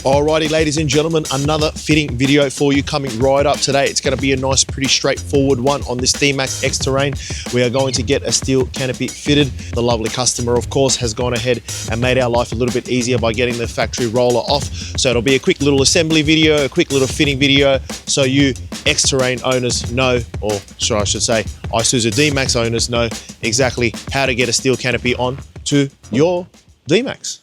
Alrighty, ladies and gentlemen, another fitting video for you coming right up today. It's going to be a nice, pretty straightforward one on this D-Max X-Terrain. We are going to get a steel canopy fitted. The lovely customer, of course, has gone ahead and made our life a little bit easier by getting the factory roller off. So it'll be a quick little assembly video, a quick little fitting video, so you X-Terrain owners know, or I should say Isuzu D-Max owners know exactly how to get a steel canopy on to your D-Max.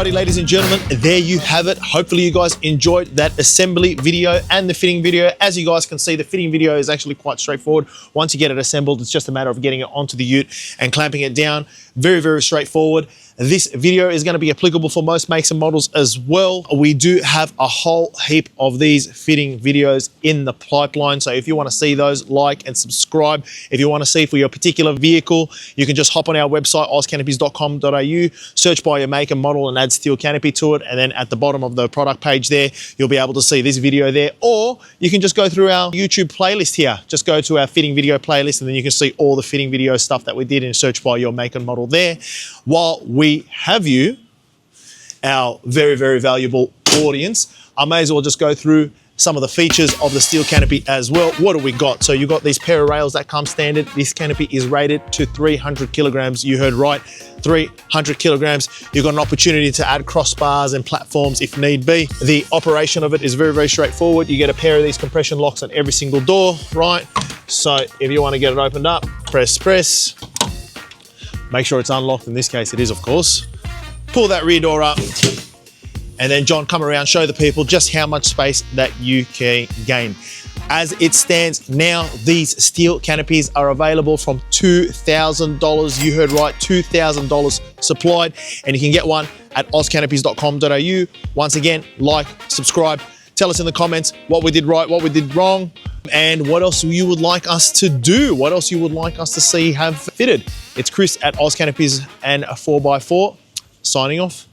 Alrighty, ladies and gentlemen, there you have it. Hopefully you guys enjoyed that assembly video and the fitting video. As you guys can see, the fitting video is actually quite straightforward. Once you get it assembled, it's just a matter of getting it onto the ute and clamping it down. Very, very straightforward. This video is going to be applicable for most makes and models as well. We do have a whole heap of these fitting videos in the pipeline. So if you want to see those, like and subscribe. If you want to see for your particular vehicle, you can just hop on our website, ozcanopies.com.au, search by your make and model and add steel canopy to it. And then at the bottom of the product page there, you'll be able to see this video there. Or you can just go through our YouTube playlist here. Just go to our fitting video playlist and then you can see all the fitting video stuff that we did and search by your make and model there. While we have you, our very, very valuable audience, I may as well just go through some of the features of the steel canopy as well. What do we got? So you've got these pair of rails that come standard. This canopy is rated to 300 kilograms. You heard right, 300 kilograms. You've got an opportunity to add crossbars and platforms if need be. The operation of it is very, very straightforward. You get a pair of these compression locks on every single door, right? So if you want to get it opened up, press. Make sure it's unlocked. In this case, it is, of course. Pull that rear door up. And then, John, come around, show the people just how much space that you can gain. As it stands now, these steel canopies are available from $2,000. You heard right, $2,000 supplied. And you can get one at ozcanopies.com.au. Once again, like, subscribe. Tell us in the comments what we did right, what we did wrong, and what else you would like us to do, what else you would like us to see have fitted. It's Chris at Oz Canopies and 4x4 signing off.